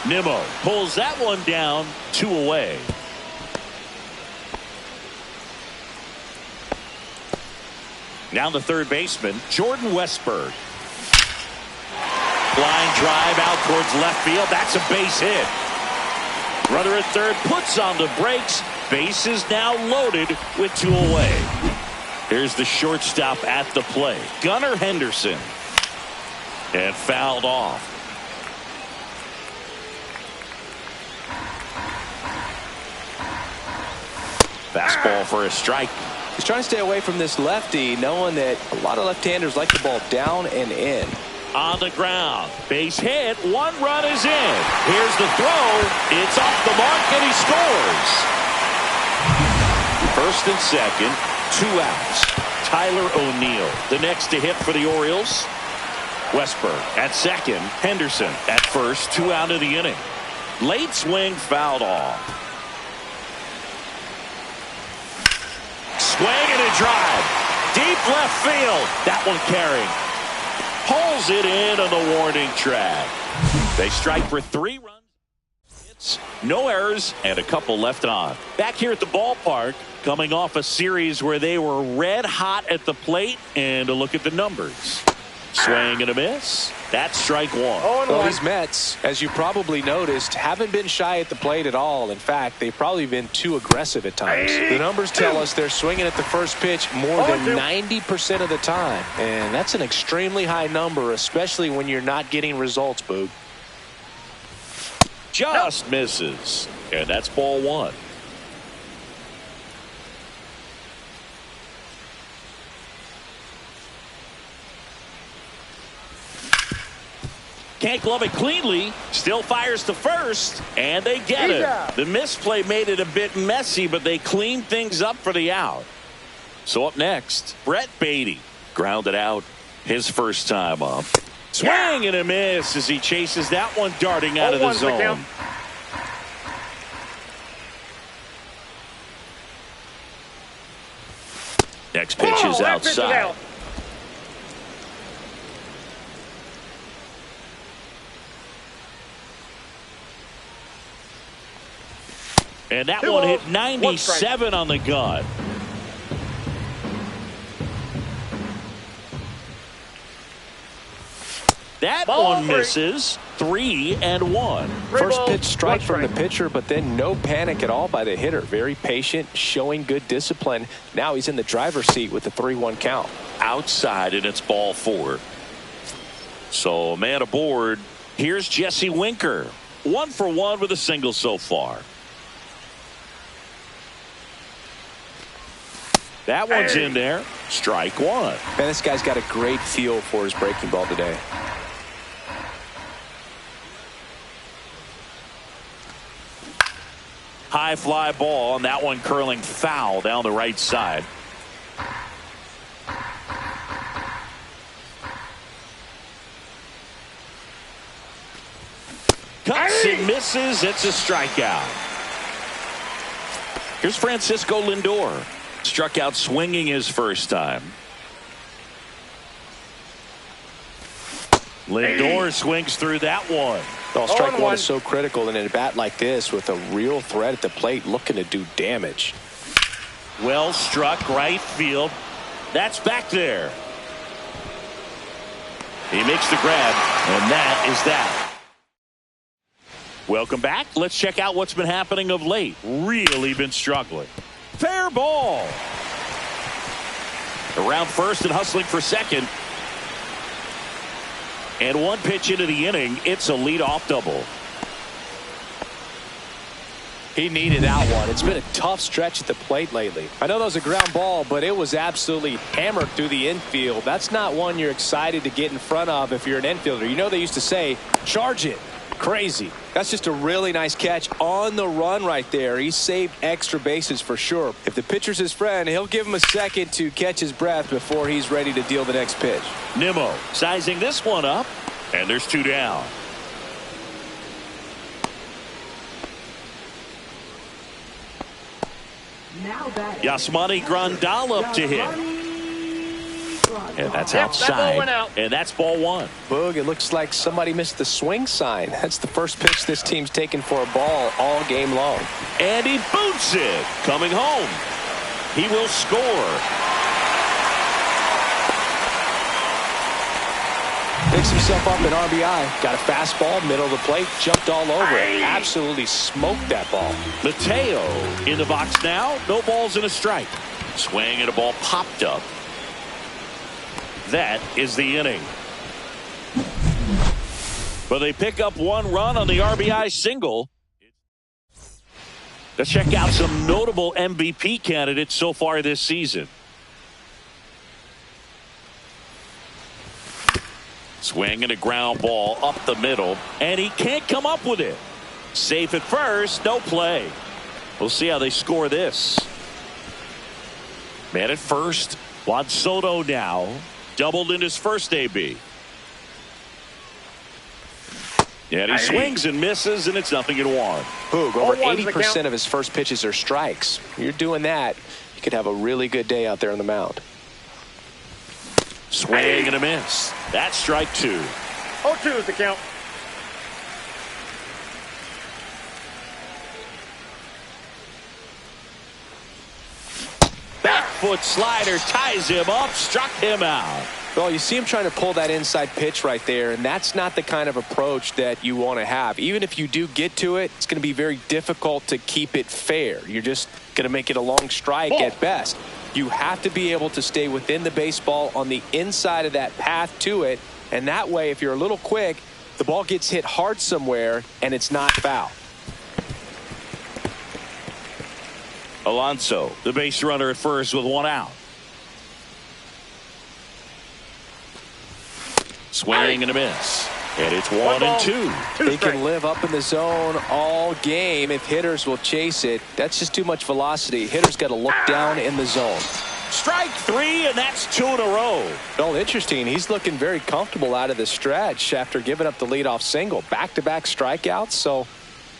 Nimmo pulls that one down. 2 away. Now the third baseman, Jordan Westburg. Line drive out towards left field. That's a base hit. Runner at third puts on the brakes. Base is now loaded with 2 away. Here's the shortstop at the plate, Gunnar Henderson. And fouled off. Fastball for a strike. He's trying to stay away from this lefty, knowing that a lot of left-handers like the ball down and in. On the ground, base hit, 1 run is in. Here's the throw, it's off the mark and he scores. First and second, 2 outs. Tyler O'Neill, the next to hit for the Orioles. Westburg at second, Henderson at first, 2 out of the inning. Late swing fouled off. Swing and a drive, deep left field. That one carrying. Pulls it in on the warning track. They strike for 3 runs. Hits, no errors, and a couple left on. Back here at the ballpark, coming off a series where they were red hot at the plate, and a look at the numbers. Swing and a miss. That's strike 1. Well, these Mets, as you probably noticed, haven't been shy at the plate at all. In fact, they've probably been too aggressive at times. The numbers tell us they're swinging at the first pitch more than 90% of the time. And that's an extremely high number, especially when you're not getting results, Boog. Just misses. And that's ball 1. Can't glove it cleanly. Still fires to first. And they get it. The misplay made it a bit messy, but they cleaned things up for the out. So up next, Brett Baty. Grounded out his first time up. Swing and a miss as he chases that one darting out of the zone. Next pitch is outside. And that one hit 97 on the gun. That one misses. 3-1. First pitch strike from the pitcher, but then no panic at all by the hitter. Very patient, showing good discipline. Now he's in the driver's seat with the 3-1 count. Outside, and it's ball 4. So a man aboard. Here's Jesse Winker. 1 for 1 with a single so far. That one's in there. Strike 1. Man, this guy's got a great feel for his breaking ball today. High fly ball, and that one curling foul down the right side. Cuts and misses. It's a strikeout. Here's Francisco Lindor. Struck out swinging his first time. Lindor swings through that one. Oh, strike 1 is so critical in a bat like this with a real threat at the plate looking to do damage. Well struck right field. That's back there. He makes the grab, and that is that. Welcome back. Let's check out what's been happening of late. Really been struggling. Fair ball. Around first and hustling for second. And one pitch into the inning, it's a leadoff double. He needed that one. It's been a tough stretch at the plate lately. I know that was a ground ball, but it was absolutely hammered through the infield. That's not one you're excited to get in front of if you're an infielder. You know they used to say, charge it. Crazy. That's just a really nice catch on the run right there. He saved extra bases for sure. If the pitcher's his friend, he'll give him a second to catch his breath before he's ready to deal the next pitch. Nimmo sizing this one up, and there's 2 down. Yasmani Grandal up to hit. And that's outside. And that's ball 1. Boog, it looks like somebody missed the swing sign. That's the first pitch this team's taken for a ball all game long. And he boots it. Coming home. He will score. Picks himself up an RBI. Got a fastball, middle of the plate, jumped all over it. Absolutely smoked that ball. Mateo in the box now. No balls and a strike. Swing and a ball popped up. That is the inning. But they pick up 1 run on the RBI single. Let's check out some notable MVP candidates so far this season. Swing and a ground ball up the middle, and he can't come up with it. Safe at first, no play. We'll see how they score this. Man at first, Juan Soto now. Doubled in his first AB. And he swings and misses, and it's 0-1. Boog, over 80% of his first pitches are strikes. You're doing that, you could have a really good day out there on the mound. Swing and a miss. That's strike 2. 0-2 is the count. Back foot slider ties him up, struck him out. Well, you see him trying to pull that inside pitch right there, and that's not the kind of approach that you want to have. Even if you do get to it, it's going to be very difficult to keep it fair. You're just going to make it a long strike at best. You have to be able to stay within the baseball on the inside of that path to it, and that way, if you're a little quick, the ball gets hit hard somewhere, and it's not foul. Alonso, the base runner at first with 1 out. Swing and a miss. And it's 1-2. They can live up in the zone all game if hitters will chase it. That's just too much velocity. Hitters got to look down in the zone. Strike 3, and that's 2 in a row. Well, interesting. He's looking very comfortable out of the stretch after giving up the leadoff single. Back-to-back strikeouts, so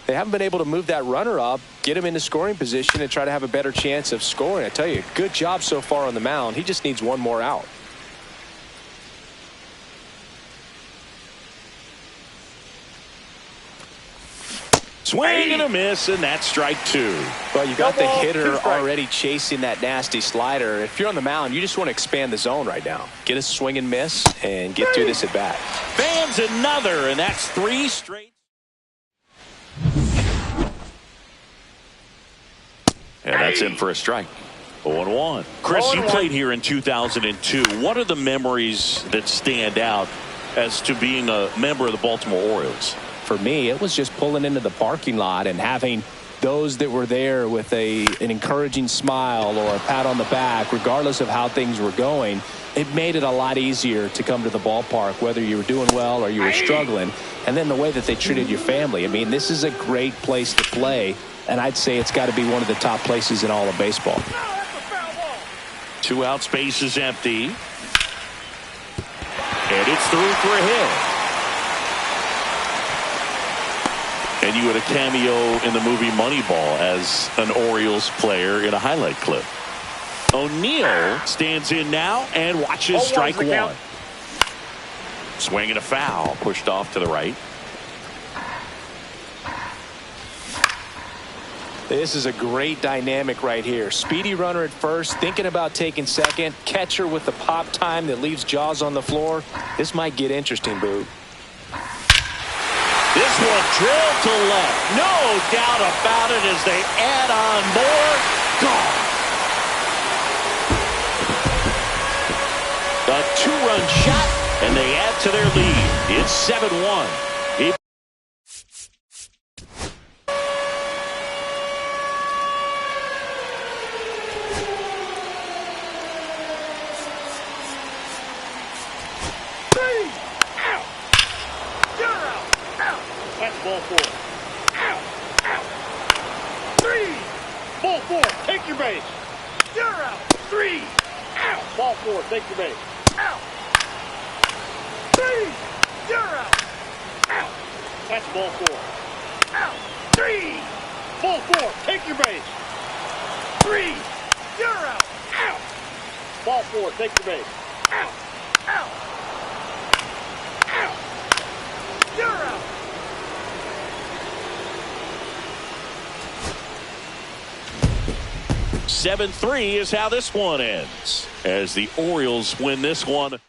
they haven't been able to move that runner up, get him into scoring position, and try to have a better chance of scoring. I tell you, good job so far on the mound. He just needs 1 more out. Swing and a miss, and that's strike 2. Well, you got the hitter already chasing that nasty slider. If you're on the mound, you just want to expand the zone right now. Get a swing and miss and get through this at bat. Fans another, and that's 3 straight. And that's in for a strike. 0-1. Chris, you played here in 2002. What are the memories that stand out as to being a member of the Baltimore Orioles? For me, it was just pulling into the parking lot and having those that were there with an encouraging smile or a pat on the back, regardless of how things were going. It made it a lot easier to come to the ballpark, whether you were doing well or you were struggling. And then the way that they treated your family. I mean, this is a great place to play, and I'd say it's got to be one of the top places in all of baseball. 2 out, space is empty. And it's through for a hit. And you had a cameo in the movie Moneyball as an Orioles player in a highlight clip. O'Neill stands in now and watches strike 1. Swing and a foul, pushed off to the right. This is a great dynamic right here. Speedy runner at first, thinking about taking second. Catcher with the pop time that leaves Jaws on the floor. This might get interesting, Boo. This one drilled to left. No doubt about it as they add on more. Gone. A two-run shot, and they add to their lead. It's 7-1. Ball four. Out. Out. Three. Ball four. Take your base. You're out. Three. Out. Ball four. Take your base. Out. Three. You're out. Out. That's ball four. Out. Three. Ball four. Take your base. Three. You're out. Out. Ball four. Take your base. Out. Out. Out. You're out. 7-3 is how this one ends, as the Orioles win this one.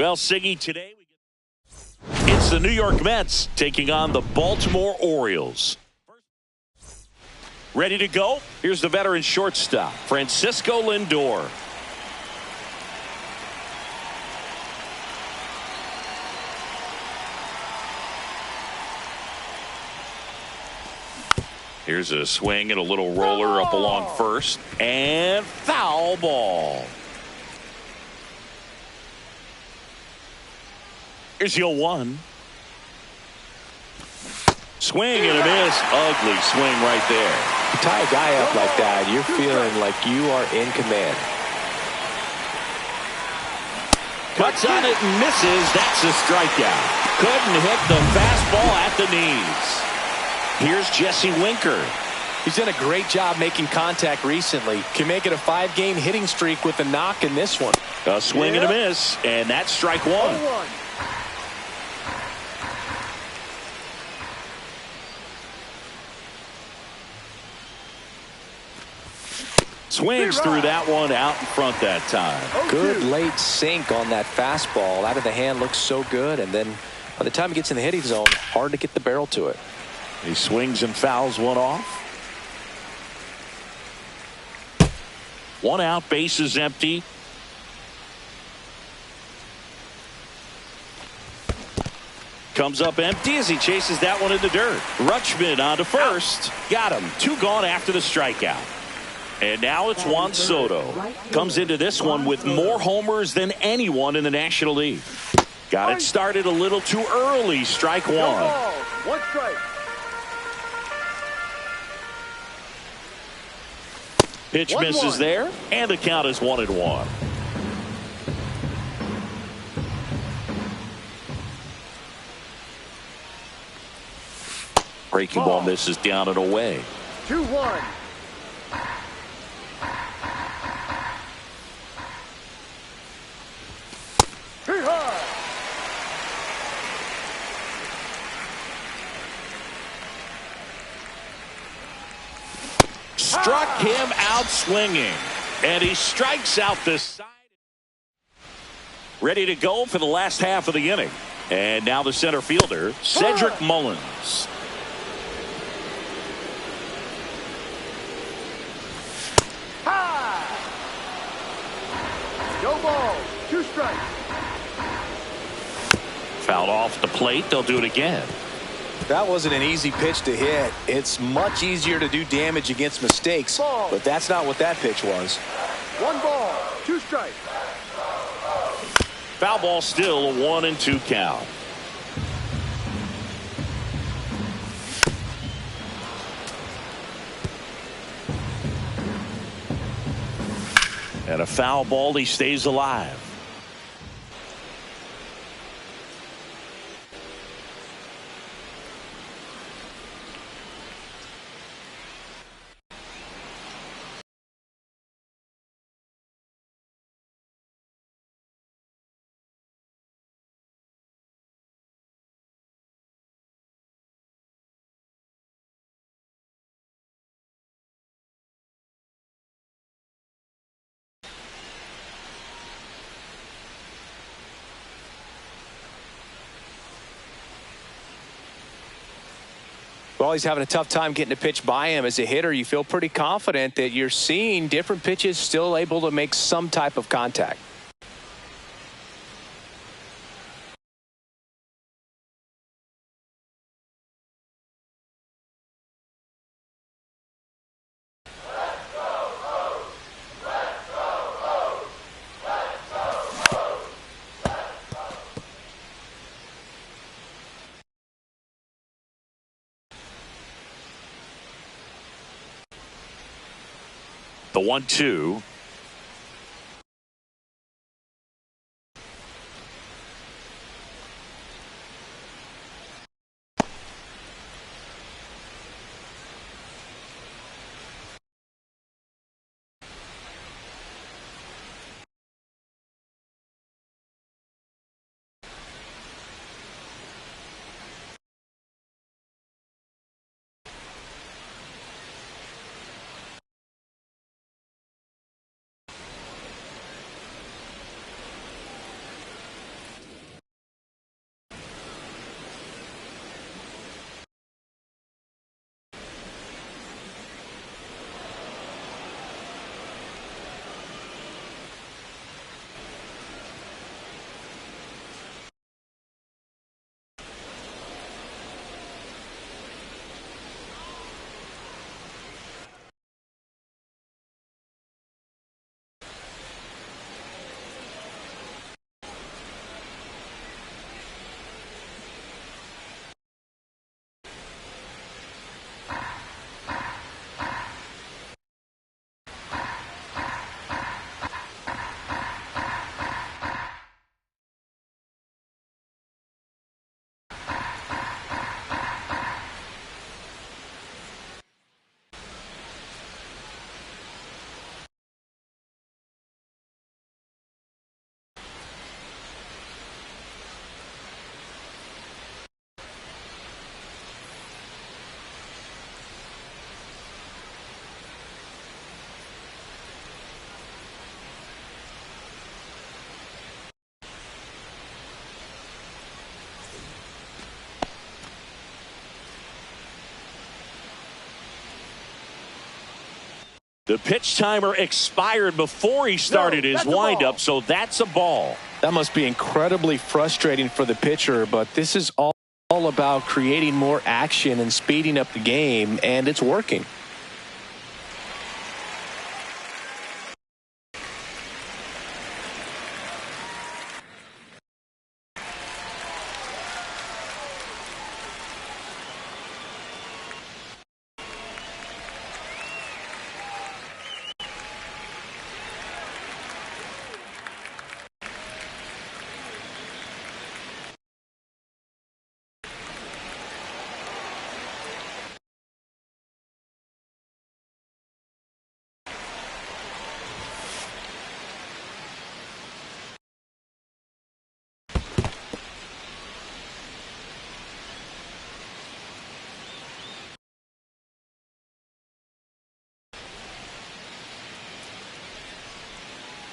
Well, Siggy, today it's the New York Mets taking on the Baltimore Orioles. Ready to go? Here's the veteran shortstop, Francisco Lindor. Here's a swing and a little roller up along first, and foul ball. Here's the 0-1. Swing and a miss. Ugly swing right there. You tie a guy up like that, you're feeling like you are in command. Cuts on it and misses. That's a strikeout. Couldn't hit the fastball at the knees. Here's Jesse Winker. He's done a great job making contact recently. Can make it a 5-game hitting streak with a knock in this one. A swing and a miss, and that's strike one. Swings through that one out in front that time. Good late sink on that fastball. Out of the hand looks so good, and then by the time he gets in the hitting zone, hard to get the barrel to it. He swings and fouls one off. One out, bases empty. Comes up empty as he chases that one in the dirt. Rutschman on to first. Got him. 2 gone after the strikeout. And now it's Juan Soto. Comes into this one with more homers than anyone in the National League. Got it started a little too early. Strike one. One strike. Pitch misses there, and the count is 1-1. breaking ball misses down and away. 2-1. Struck him out swinging, and he strikes out this side. Ready to go for the last half of the inning. And now the center fielder, Cedric Mullins. High. No ball. 2 strikes. Fouled off the plate. They'll do it again. That wasn't an easy pitch to hit. It's much easier to do damage against mistakes, but that's not what that pitch was. 1 ball. 2 strikes. Foul ball, still a 1-2 count. And a foul ball, he stays alive. Well, he's having a tough time getting a pitch by him. As a hitter, you feel pretty confident that you're seeing different pitches still able to make some type of contact. The 1-2. The pitch timer expired before he started his windup, so that's a ball. That must be incredibly frustrating for the pitcher, but this is all about creating more action and speeding up the game, and it's working.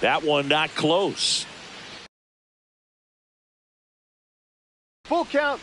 That one not close. Full count.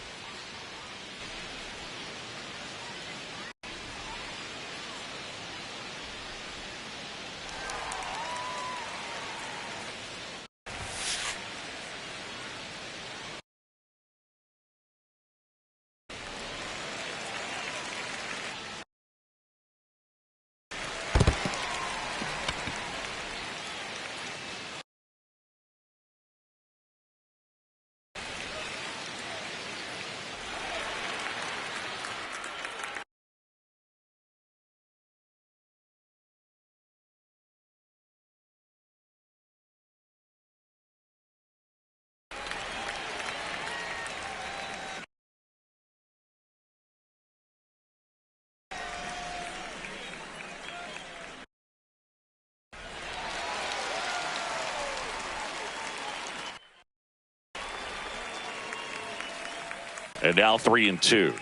And now 3-2.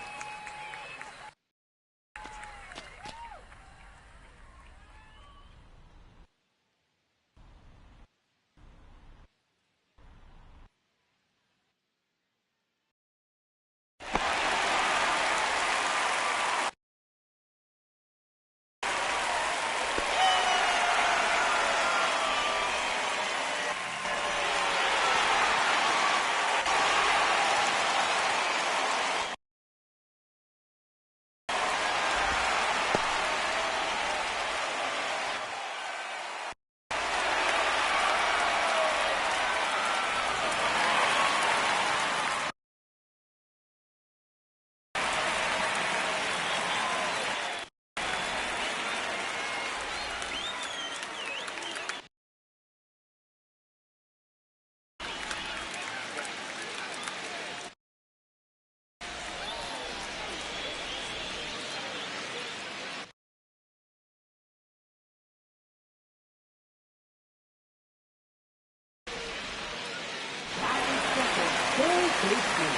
Third baseman,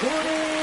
Jordan